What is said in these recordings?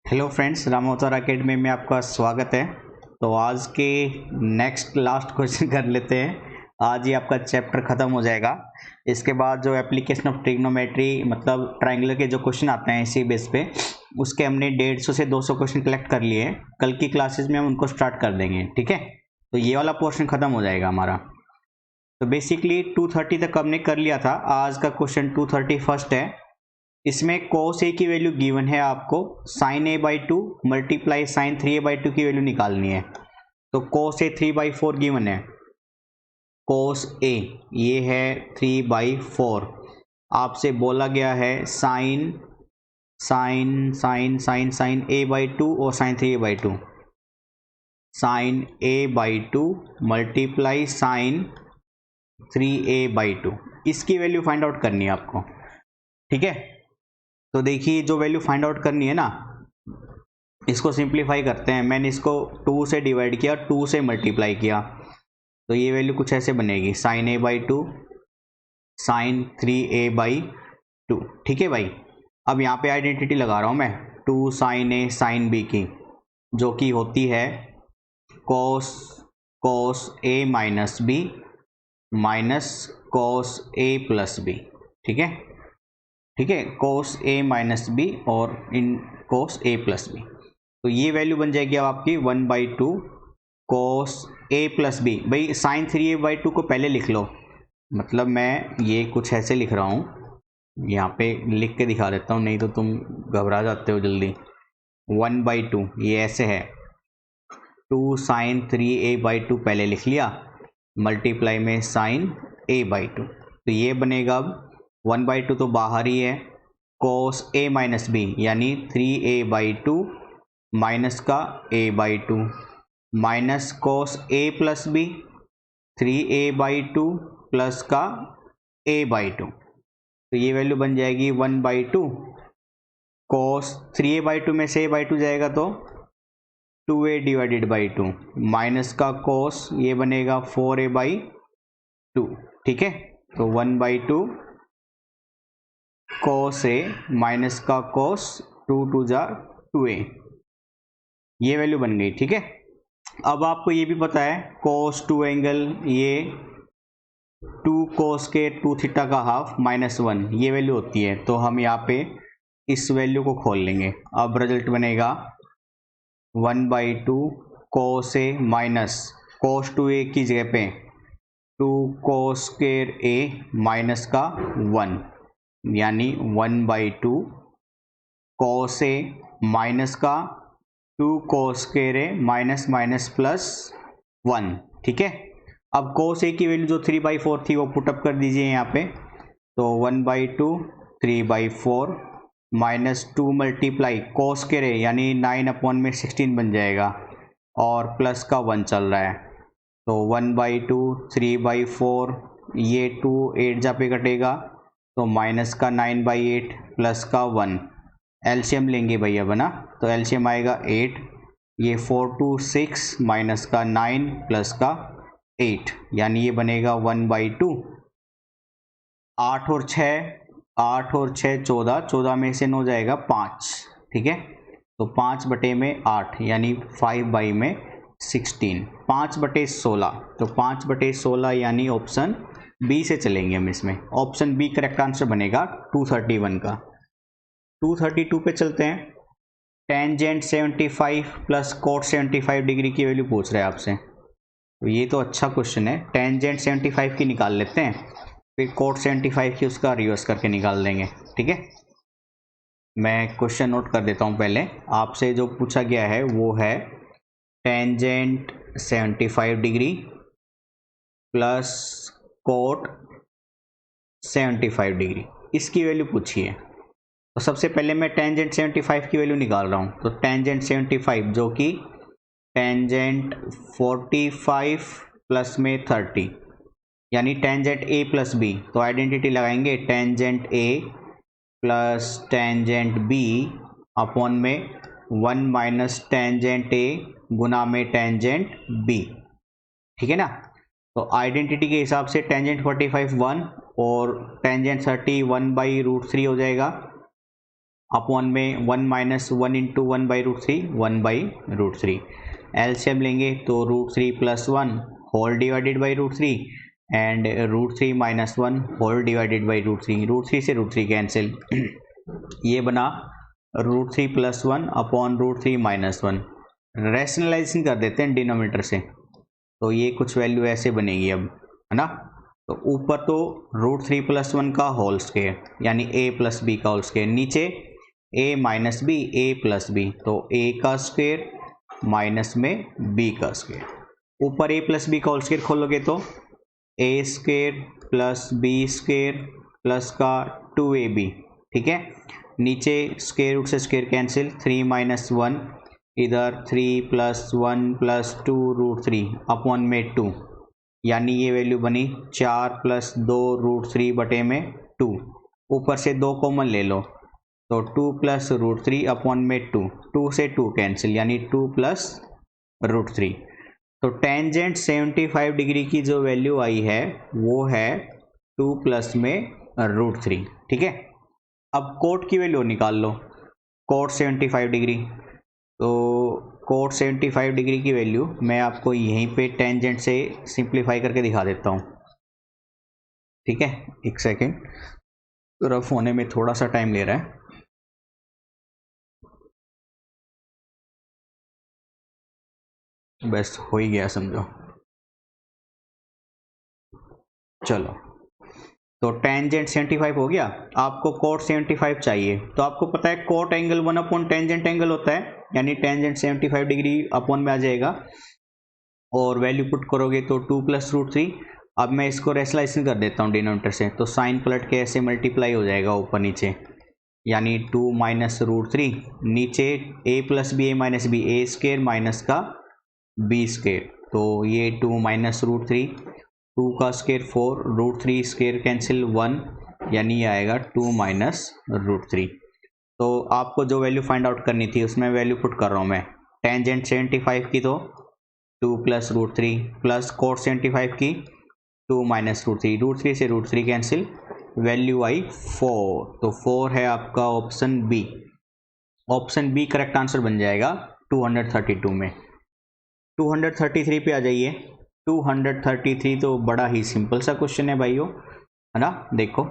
Hello friends, Ram अवतार academy में आपका स्वागत है। तो आज के नेक्स्ट लास्ट क्वेश्चन कर लेते हैं। आज ही आपका चैप्टर ख़त्म हो जाएगा। इसके बाद जो एप्लीकेशन ऑफ ट्रिग्नोमेट्री मतलब ट्रायंगुलर के जो क्वेश्चन आते हैं इसी बेस पे, उसके हमने 150 से 200 क्वेश्चन कलेक्ट कर लिए हैं। कल की क्लासेज में हम उनको स्टार्ट कर देंगे, ठीक है। तो ये वाला पोर्शन ख़त्म हो जाएगा हमारा। तो बेसिकली 230 तक हमने कर लिया था। आज का क्वेश्चन 231 है। इसमें cos a की वैल्यू गिवन है आपको, sin a by 2 multiply sine 3a by 2 की वैल्यू निकालनी है। तो cos a 3/4 गिवन है। cos a ये है 3/4। आपसे बोला गया है साइन a बाई 2 और sine 3a by 2, sine a by 2 multiply sine 3a by 2, इसकी वैल्यू फाइंड आउट करनी है आपको, ठीक है। तो देखिए, जो वैल्यू फाइंड आउट करनी है ना, इसको सिंप्लीफाई करते हैं। मैंने इसको 2 से डिवाइड किया, 2 से मल्टीप्लाई किया, तो ये वैल्यू कुछ ऐसे बनेगी, sine a by 2 sine 3a by 2, ठीक है भाई। अब यहाँ पे आइडेंटिटी लगा रहा हूँ मैं 2 साइन a साइन b की, जो कि होती है cos a minus b minus cos a plus b, ठीक है, ठीक है। cos a माइनस बी और इन cos a प्लस बी, तो ये वैल्यू बन जाएगी अब आपकी 1/2 cos a प्लस बी। भाई साइन 3a बाई 2 को पहले लिख लो, मतलब मैं ये कुछ ऐसे लिख रहा हूँ, यहाँ पे लिख के दिखा देता हूँ, नहीं तो तुम घबरा जाते हो जल्दी। 1/2 ये ऐसे है, 2 साइन 3a बाई 2 पहले लिख लिया, मल्टीप्लाई में साइन a बाई 2, तो ये बनेगा अब 1/2 तो बाहर ही है, cos a माइनस बी यानी 3a बाई 2 माइनस का a by 2 minus cos a plus B 3a by 2 plus का a बाई 2, तो ये वैल्यू बन जाएगी 1/2 cos 3a बाई 2 में से a बाई 2 जाएगा तो 2a डिवाइडेड बाई 2 माइनस का cos ये बनेगा 4a बाई 2, ठीक है। तो 1/2 cos a माइनस का cos 2 जा 2a, ये वैल्यू बन गई, ठीक है। अब आपको ये भी पता है cos 2 एंगल ये 2 cos के 2 थीटा का हाफ -1 ये वैल्यू होती है, तो हम यहाँ पे इस वैल्यू को खोल लेंगे। अब रिजल्ट बनेगा 1/2 cos a minus cos 2a की जगह पे 2 cos स्क्वायर a माइनस का 1 यानी 1/2 cos a माइनस का 2 cos square a minus minus plus 1, ठीक है। अब cos a की वैल्यू जो 3/4 थी वो पुटअप कर दीजिए यहाँ पे, तो 1/2 3/4 minus 2 multiply cos square a यानी 9/16 बन जाएगा और प्लस का 1 चल रहा है, तो 1/2 3/4 ये 2 8 जा पे कटेगा, तो माइनस का 9/8 प्लस का 1, एलसीएम लेंगे भैया बना, तो एलसीएम आएगा 8, ये 4 2 6 माइनस का 9 प्लस का 8, यानी ये बनेगा 1/2 8 और 6 14, 14 में से 9 जाएगा 5, ठीक है। तो 5/8 यानी 5/16, 5/16, तो 5/16 यानी ऑप्शन बी से चलेंगे हम। इसमें ऑप्शन बी करेक्ट आंसर बनेगा 231 का। 232 पे चलते हैं। टेंजेंट 75 प्लस कोट 75 डिग्री की वैल्यू पूछ रहे हैं आपसे, तो ये तो अच्छा क्वेश्चन है। टेंजेंट 75 की निकाल लेते हैं, फिर कोट 75 की उसका रिवर्स करके निकाल देंगे, ठीक है। मैं क्वेश्चन नोट कर देता हूँ पहले। आपसे जो पूछा गया है वो है tangent 75 degree plus coat 75 degree, इसकी वैल्यू पूछी है। तो सबसे पहले मैं टेंजेंट 75 की वैल्यू निकाल रहा हूँ, तो टेंजेंट 75 जो कि टेंजेंट 45 प्लस में 30 यानी टेंजेंट ए प्लस बी, तो आइडेंटिटी लगाएंगे tangent A plus tangent B upon में 1 माइनस टेंजेंट ए गुना में टेंजेंट बी, ठीक है ना। तो आइडेंटिटी के हिसाब से टेंजेंट 45 1 और टेंजेंट 30 1/√3 हो जाएगा। अपॉन में 1 माइनस 1 इंटू 1/√3 1/√3। एलसीएम लेंगे तो √3 + 1 whole divided by √3 and √3 - 1 whole divided by √3। √3 से √3 कैंसिल ये बना √3 + 1 अपॉन √3 - 1। रैशनलाइजेशन कर देते हैं डिनोमिनेटर से, तो ये कुछ वैल्यू ऐसे बनेगी अब, है ना। तो ऊपर तो √3 + 1 का होल स्क्वायर यानी a + b का होल स्क्वायर, नीचे a - b a + b, तो a का स्क्वायर माइनस में b का स्क्वायर। ऊपर a + b का होल स्क्वायर खोलोगे तो a² + b² प्लस का 2ab, ठीक है। नीचे स्क्वायर रूट से स्क्वायर कैंसिल, 3 - 1 इधर 3 + 1 + 2 √3 अपॉन में 2, यानी ये वैल्यू बनी 4 + 2 √3 बटे में 2। ऊपर से 2 कॉमन ले लो तो 2 + √3 अपॉन में 2, 2 से 2 कैंसिल यानी 2 + √3। तो टेंजेंट 75 डिग्री की जो वैल्यू आई है वो है 2 + में √3, ठीक है। अब कोट की वैल्यू निकाल लो, कोट 75 डिग्री, तो कोट 75 डिग्री की वैल्यू मैं आपको यहीं पे टेंजेंट से सिंप्लीफाई करके दिखा देता हूँ, ठीक है। एक सेकेंड, रफ होने में थोड़ा सा टाइम ले रहा है। बस हो ही गया समझो। चलो, तो टेंजेंट 75 हो गया, आपको कोट 75 चाहिए, तो आपको पता है cot angle 1 upon tangent angle होता है, यानी टेंजेंट 75 डिग्री अपॉन में आ जाएगा और वैल्यू पुट करोगे तो 2 + √3। अब मैं इसको रेशनलाइजेशन कर देता हूँ डिनोमिनेटर से, तो साइन पलट के ऐसे मल्टीप्लाई हो जाएगा ऊपर नीचे, यानी 2 - √3, नीचे a + b a - b a² minus का b², तो ये 2 - √3, 2 का स्क्वायर 4, √3 स्क्वायर कैंसिल 1, यानी ये आएगा 2 - √3। तो आपको जो वैल्यू फाइंड आउट करनी थी उसमें वैल्यू पुट कर रहा हूँ मैं। टेंजेंट 75 की तो 2 + √3 प्लस कोट 75 की 2 - √3, √3 से √3 कैंसिल, वैल्यू आई 4, तो 4 है आपका option B. Option B correct answer बन जाएगा 232 में। 233 पे आ जाइए। 233 तो बड़ा ही सिंपल सा क्वेश्चन है भाइयों, है ना। देखो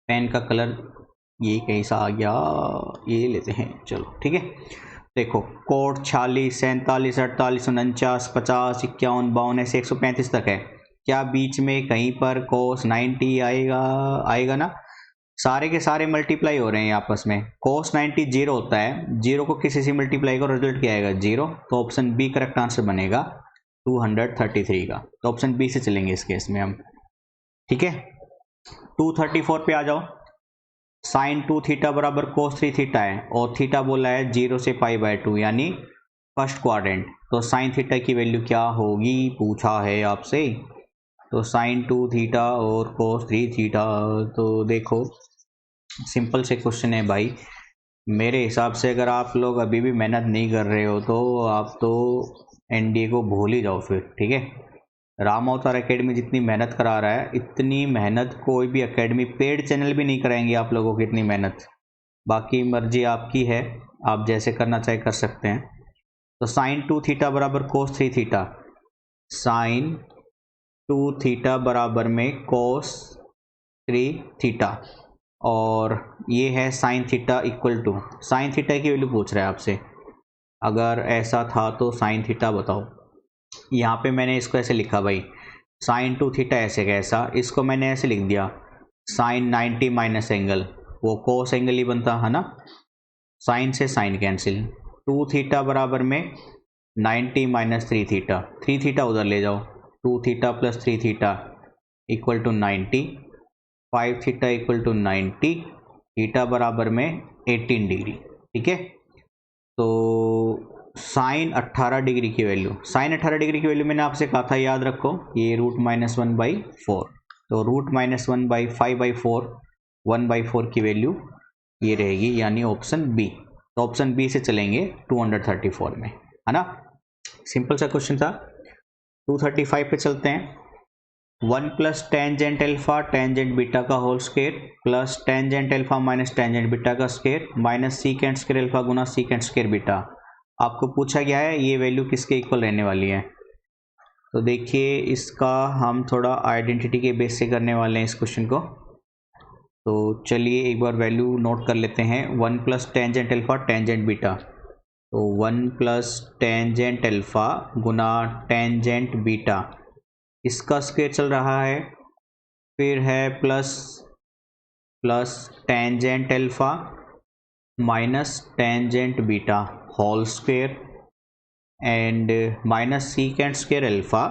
पेन का कलर ये कैसा आ गया, ये लेते हैं, चलो ठीक है। देखो कोट 46, 47, 48, 49, 50, 51, 52 ऐसे 135 तक है। क्या बीच में कहीं पर कोस 90 आएगा ना। सारे के सारे मल्टीप्लाई हो रहे हैं आपस में। कोस 90 जीरो होता है, जीरो को किसी से मल्टीप्लाई करो रिजल्ट क्या आएगा 0, तो ऑप्शन बी करेक्ट आंसर बनेगा 233 का। तो ऑप्शन बी से चलेंगे इस केस में हम, ठीक है। 234 पे आ जाओ। साइन 2 थीटा बराबर कोस 3 थीटा है और थीटा बोला है 0 से π/2 यानी फर्स्ट क्वाड्रेंट, तो साइन थीटा की वैल्यू क्या होगी पूछा है आपसे। तो साइन 2 थीटा और कोस 3 थीटा, तो देखो सिंपल से क्वेश्चन है भाई। मेरे हिसाब से अगर आप लोग अभी भी मेहनत नहीं कर रहे हो तो आप तो एनडीए को भूल ही जाओ फिर, ठीक है। राम अवतार एकेडमी जितनी मेहनत करा रहा है इतनी मेहनत कोई भी एकेडमी, पेड चैनल भी नहीं कराएंगे आप लोगों की इतनी मेहनत। बाकी मर्जी आपकी है, आप जैसे करना चाहे कर सकते हैं। तो साइन 2 थीटा बराबर कोस 3 थीटा, साइन 2 थीटा बराबर में कोस 3 थीटा, और ये है sine theta equal to, sine theta की वैल्यू पूछ रहा है आपसे। अगर ऐसा था तो साइन थीटा बताओ। यहाँ पे मैंने इसको ऐसे लिखा भाई, साइन 2 थीटा ऐसे कैसा, इसको मैंने ऐसे लिख दिया साइन 90 माइनस एंगल, वो कोस एंगल ही बनता है ना। साइन से साइन कैंसिल, 2 थीटा बराबर में 90 - 3 थीटा, 3 थीटा उधर ले जाओ, 2 theta plus 3 theta equal to 90, 5 theta equal to 90, theta बराबर में 18 डिग्री, ठीक है। तो साइन 18 डिग्री की वैल्यू, साइन 18 डिग्री की वैल्यू मैंने आपसे कहा था याद रखो, ये √-1/4, तो √-1/5/4 1/4 की वैल्यू ये रहेगी, यानी ऑप्शन बी। तो ऑप्शन बी से चलेंगे 234 में, है ना। सिंपल सा क्वेश्चन था। 235 पे चलते हैं। 1 plus tangent alpha tangent beta का whole square plus tangent alpha minus tangent beta का square minus secant square alpha गुना सीकेंट स्क्वायर बीटा। आपको पूछा गया है ये वैल्यू किसके इक्वल रहने वाली है। तो देखिए इसका हम थोड़ा आइडेंटिटी के बेस से करने वाले हैं इस क्वेश्चन को। तो चलिए एक बार वैल्यू नोट कर लेते हैं। 1 plus tangent alpha tangent beta, तो 1 प्लस टेंजेंट अल्फा गुना टेंजेंट बीटा, इसका स्क्वायर चल रहा है। फिर है plus tangent alpha minus tangent beta whole square and minus secant square alpha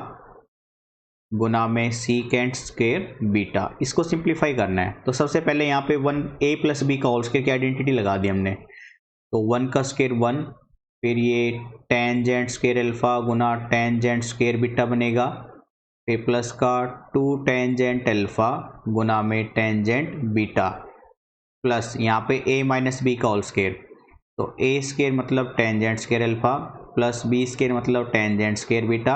गुना में सीकेंट स्क्वायर बीटा। इसको सिंप्लीफाई करना है तो सबसे पहले यहाँ पे 1a प्लस बी का होल स्क्वायर की आइडेंटिटी लगा दी हमने। तो 1 का स्क्वायर 1, फिर ये टेंजेंट स्क्वायर अल्फा गुना टेंजेंट स्क्वायर बीटा बनेगा, फिर प्लस का 2 टेंजेंट अल्फा गुना में टेंजेंट बीटा प्लस यहाँ पे a माइनस बी का होल स्क्वायर। तो a स्क्वायर मतलब tangent square alpha plus b square मतलब टेंजेंट स्क्वायर बीटा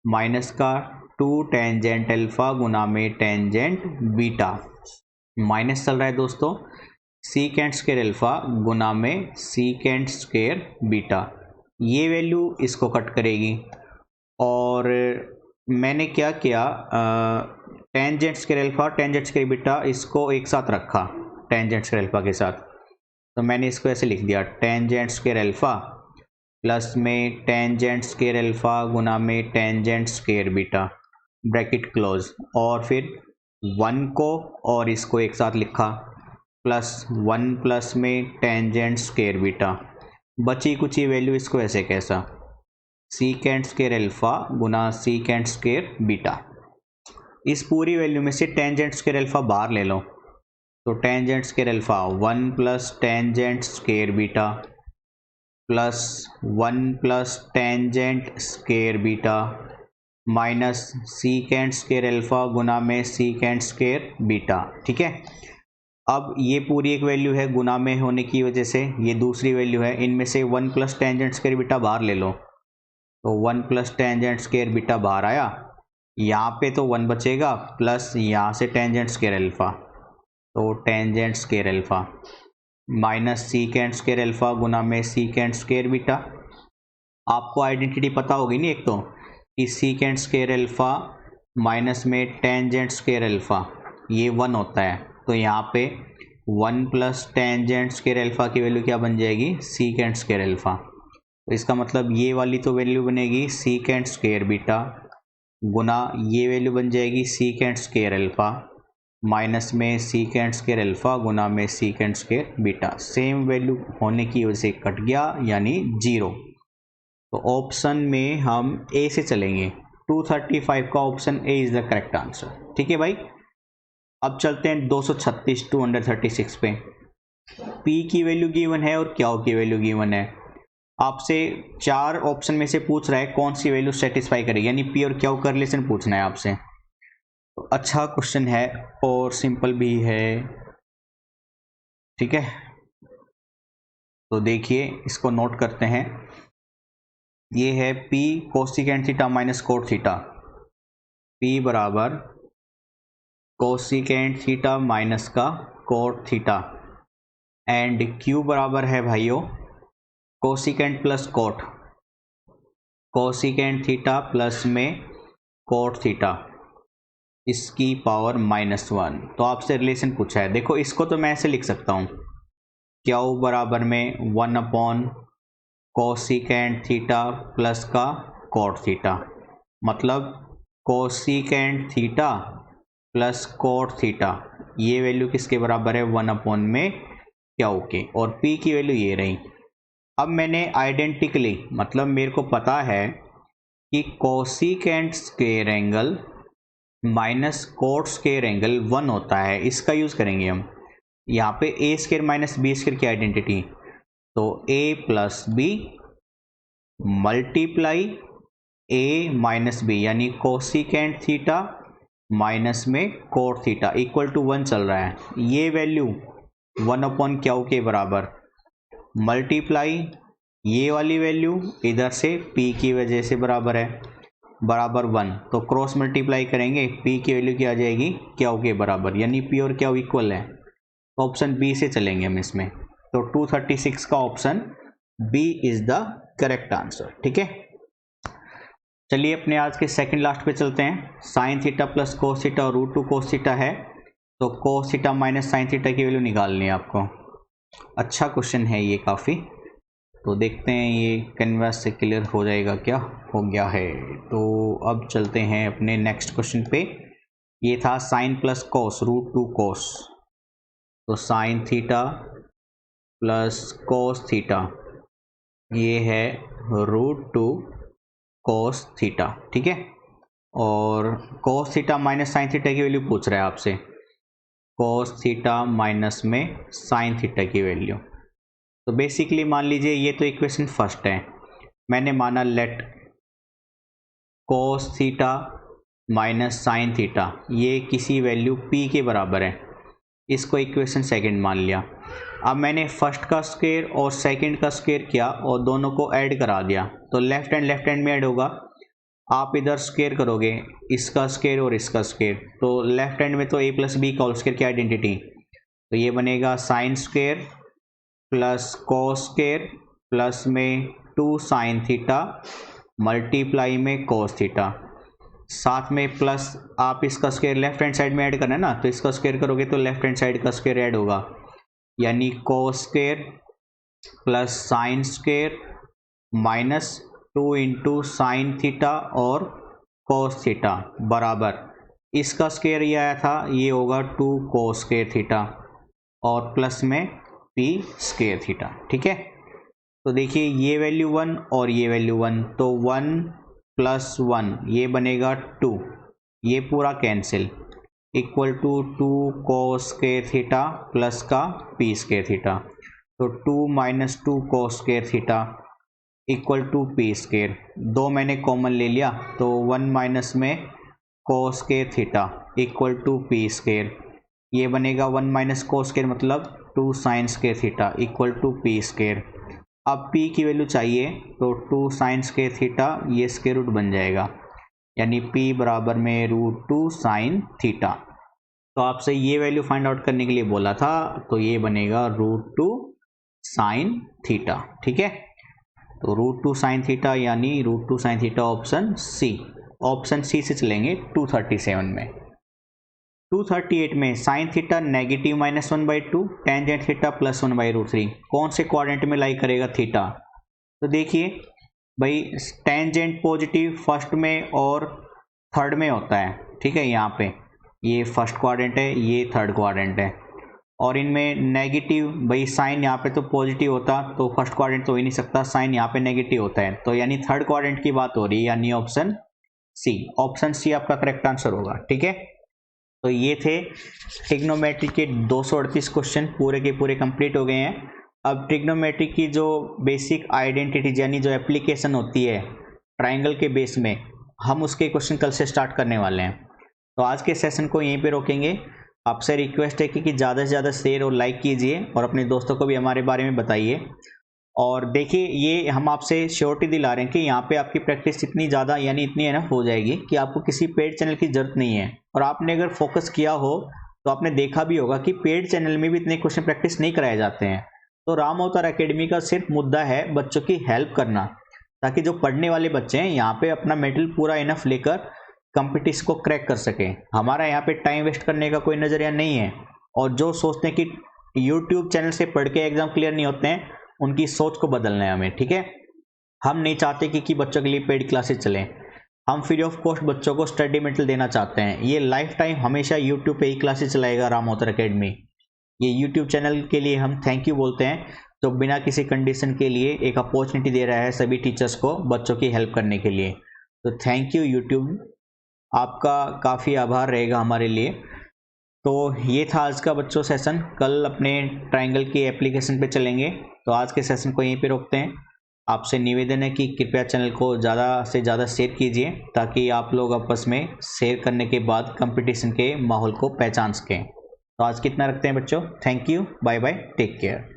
माइनस का 2 टेंजेंट अल्फा गुना में टेंजेंट बीटा माइनस चल रहा है दोस्तों सीकेंट स्क्वायर अल्फा गुना में सीकेंट स्क्वायर बीटा। ये वैल्यू इसको कट करेगी और मैंने क्या किया, tangent square alpha tangent square beta इसको एक साथ रखा टेंजेंट स्क्वायर अल्फा के साथ। तो मैंने इसको ऐसे लिख दिया टेंजेंट स्क्वायर अल्फा प्लस में टेंजेंट स्क्वायर अल्फा गुना में tangent square beta bracket close, और फिर 1 को और इसको एक साथ लिखा प्लस 1 प्लस में टेंजेंट स्क्वायर बीटा। बची कुची वैल्यू इसको ऐसे कैसा सीकेंट स्क्वायर अल्फा गुना सीकेंट स्क्वायर बीटा। इस पूरी वैल्यू में से टेंजेंट स्क्वायर अल्फा बाहर ले लो, तो tangent square alpha 1 plus tangent square beta plus 1 plus tangent square beta minus secant square alpha गुना में सीकेंट स्क्वायर बीटा। ठीक है, अब ये पूरी एक वैल्यू है गुना में होने की वजह से ये दूसरी वैल्यू है, इनमें से 1 प्लस टेंजेंट स्क्वायर बीटा बाहर ले लो, तो 1 प्लस टेंजेंट स्क्वायर बीटा बाहर आया, यहाँ पे तो 1 बचेगा प्लस यहाँ से टेंजेंट स्क्वायर अल्फा, तो tangent square alpha minus secant square alpha गुना में सीकेंट स्क्वायर बीटा। आपको आइडेंटिटी पता होगी नहीं एक तो कि सीकेंट स्क्वायर अल्फा माइनस में टेंजेंट स्क्वायर अल्फा ये 1 होता है, तो यहाँ पे 1 प्लस टेंजेंट स्क्वायर अल्फा की वैल्यू क्या बन जाएगी सीकेंट स्क्वायर अल्फा। तो इसका मतलब ये वाली तो वैल्यू बनेगी सीकेंट स्क्वायर बीटा गुना ये वैल्यू बन जाएगी सीकेंट स्क्वायर अल्फा माइनस में सीकेंट स्क्वायर अल्फा गुना में secant square beta. Same value होने की वजह से कट गया यानी 0। तो ऑप्शन में हम ए से चलेंगे, 235 का option A is the correct answer. ठीक है भाई, अब चलते हैं 236 236 पे। पी की वैल्यू गिवन है और क्यू की वैल्यू गिवन है। आपसे 4 ऑप्शन में से पूछ रहा है कौन सी वैल्यू सेटिस्फाई करेगी, यानी पी और क्यू का रिलेशन पूछना है आपसे। तो अच्छा क्वेश्चन है और सिंपल भी है। ठीक है, तो देखिए इसको नोट करते हैं। ये है P cosecant theta minus cot theta, P बराबर कोसिकेंट थीटा माइनस का कोट थीटा एंड Q बराबर है भाइयों cosecant plus coat, cosecant theta plus में कोट थीटा इसकी पावर -1। तो आपसे रिलेशन पूछा है, देखो इसको तो मैं ऐसे लिख सकता हूँ Q बराबर में 1 अपॉन कोसिकेंट थीटा प्लस का कोट थीटा, मतलब cosecant theta plus cot theta ये वैल्यू किसके बराबर है 1 अपॉन में Q के, और P की वैल्यू ये रही। अब मैंने आइडेंटिकली मतलब मेरे को पता है कि cosecant square angle minus cot square angle 1 होता है, इसका यूज़ करेंगे हम। यहाँ पे A square minus B square की आइडेंटिटी, तो a plus B multiply a minus B यानी कोसिकेंट थीटा माइनस में कोट थीटा इक्वल टू 1 चल रहा है। ये वैल्यू 1 अपॉन Q के बराबर मल्टीप्लाई ये वाली वैल्यू इधर से P की वजह से बराबर है, बराबर 1, तो क्रॉस मल्टीप्लाई करेंगे, p की वैल्यू क्या आ जाएगी, क्यू के बराबर, यानी p और क्यू इक्वल है। तो ऑप्शन बी से चलेंगे हम इसमें, तो 236 का option B is the correct answer. ठीक है, चलिए अपने आज के सेकंड लास्ट पे चलते हैं। Sign theta plus cos theta और रूट 2 कोस थीटा है, तो कोस थीटा माइनस साइन थीटा की वैल्यू निकालनी है आपको। अच्छा क्वेश्चन है ये काफ़ी, तो देखते हैं ये कैनवास से क्लियर हो जाएगा क्या, हो गया है। तो अब चलते हैं अपने नेक्स्ट क्वेश्चन पे। ये था sine plus cos root 2 cos, तो sine theta plus cos theta ये है रूट 2 कोस थीटा। ठीक है, और cos theta minus sine theta की वैल्यू पूछ रहा है आपसे, कोस थीटा माइनस में साइन थीटा की वैल्यू। तो बेसिकली मान लीजिए ये तो इक्वेशन फर्स्ट है, मैंने माना let cos theta minus sine theta ये किसी वैल्यू p के बराबर है, इसको इक्वेशन सेकंड मान लिया। अब मैंने फर्स्ट का स्क्वायर और सेकंड का स्क्वायर किया और दोनों को ऐड करा दिया, तो लेफ्ट हैंड में ऐड होगा। आप इधर स्क्वायर करोगे, इसका स्क्वायर और इसका स्क्वायर, तो लेफ्ट हैंड में तो a प्लस बी का होल स्क्वायर की आइडेंटिटी, तो ये बनेगा sine square plus cos square plus में 2 साइन थीटा मल्टीप्लाई में कोस थीटा, साथ में प्लस आप इसका स्क्वायर लेफ्ट हैंड साइड में ऐड करना है ना, तो इसका स्क्वायर करोगे तो लेफ्ट हैंड साइड का स्क्वायर ऐड होगा, यानी cos square plus sine square minus 2 into sine theta और कोस थीटा बराबर इसका स्क्वायर ये आया था, ये होगा 2 कोस स्क्वायर थीटा और प्लस में p स्क्वायर थीटा। ठीक है, तो देखिए ये वैल्यू 1 और ये वैल्यू 1, तो 1 प्लस 1 ये बनेगा 2, ये पूरा cancel, equal to 2 cos square theta plus का p स्क्वायर थीटा, तो 2 minus 2 cos square theta equal to p square, 2 मैंने कॉमन ले लिया, तो 1 माइनस में cos square theta equal to p square, ये बनेगा 1 माइनस कोस स्क्वायर मतलब 2 sine square theta equal to p square. अब p की वैल्यू चाहिए, तो 2 साइन स्क्वायर थीटा ये स्क्वायर रूट बन जाएगा, यानी p बराबर में रूट 2 साइन थीटा। तो आपसे ये वैल्यू फाइंड आउट करने के लिए बोला था, तो ये बनेगा रूट 2 साइन थीटा। ठीक है, तो रूट 2 साइन थीटा यानी root 2 sine theta option C. Option C से चलेंगे 237 में। 238 में sine theta negative -1/2 tangent theta +1/√3 कौन से क्वाड्रेंट में लाई करेगा थीटा। तो देखिए भाई टेंजेंट पॉजिटिव फर्स्ट में और थर्ड में होता है। ठीक है, यहाँ पे ये फर्स्ट क्वाड्रेंट है, ये थर्ड क्वाड्रेंट है, और इनमें नेगेटिव भाई साइन यहाँ पे तो पॉजिटिव होता तो फर्स्ट क्वाड्रेंट तो हो ही नहीं सकता, साइन यहाँ पे नेगेटिव होता है, तो यानी थर्ड क्वाड्रेंट की बात हो रही है, यानी ऑप्शन सी। ऑप्शन सी आपका करेक्ट आंसर होगा। ठीक है, तो ये थे ट्रिग्नोमेट्री के 238 क्वेश्चन पूरे के पूरे कंप्लीट हो गए हैं। अब ट्रिग्नोमेट्री की जो बेसिक आइडेंटिटी यानी जो एप्लीकेशन होती है ट्राइंगल के बेस में, हम उसके क्वेश्चन कल से स्टार्ट करने वाले हैं। तो आज के सेशन को यहीं पे रोकेंगे। आपसे रिक्वेस्ट है कि ज़्यादा से ज़्यादा शेयर और लाइक कीजिए और अपने दोस्तों को भी हमारे बारे में बताइए। और देखिए ये हम आपसे श्योरिटी दिला रहे हैं कि यहाँ पे आपकी प्रैक्टिस इतनी ज़्यादा यानी इतनी है ना हो जाएगी कि आपको किसी पेड चैनल की ज़रूरत नहीं है। और आपने अगर फोकस किया हो तो आपने देखा भी होगा कि पेड चैनल में भी इतने क्वेश्चन प्रैक्टिस नहीं कराए जाते हैं। तो राम अवतार एकेडमी का सिर्फ मुद्दा है बच्चों की हेल्प करना, ताकि जो पढ़ने वाले बच्चे हैं यहाँ पे अपना मेटल पूरा इनफ लेकर कंपटीशन को क्रैक कर सकें। हमारा यहाँ पे टाइम वेस्ट करने का कोई नज़रिया नहीं है। और जो सोचते हैं कि यूट्यूब चैनल से पढ़ के एग्जाम क्लियर नहीं होते हैं, उनकी सोच को बदलना है हमें। ठीक है, हम नहीं चाहते कि बच्चों के लिए पेड क्लासेस चलें। हम फ्री ऑफ कॉस्ट बच्चों को स्टडी मटेरियल देना चाहते हैं। ये लाइफ टाइम हमेशा यूट्यूब पे ही क्लासेस चलाएगा राम अवतार एकेडमी। ये यूट्यूब चैनल के लिए हम थैंक यू बोलते हैं, तो बिना किसी कंडीशन के लिए एक अपॉर्चुनिटी दे रहा है सभी टीचर्स को बच्चों की हेल्प करने के लिए। तो थैंक यू यूट्यूब, आपका काफ़ी आभार रहेगा हमारे लिए। तो ये था आज का बच्चों सेशन। कल अपने ट्रायंगल की एप्लीकेशन पे चलेंगे। तो आज के सेशन को यहीं पे रोकते हैं। आपसे निवेदन है कि कृपया चैनल को ज़्यादा से ज़्यादा शेयर कीजिए, ताकि आप लोग आपस में शेयर करने के बाद कंपटीशन के माहौल को पहचान सकें। तो आज कितना रखते हैं बच्चों। Thank you, bye bye, take care.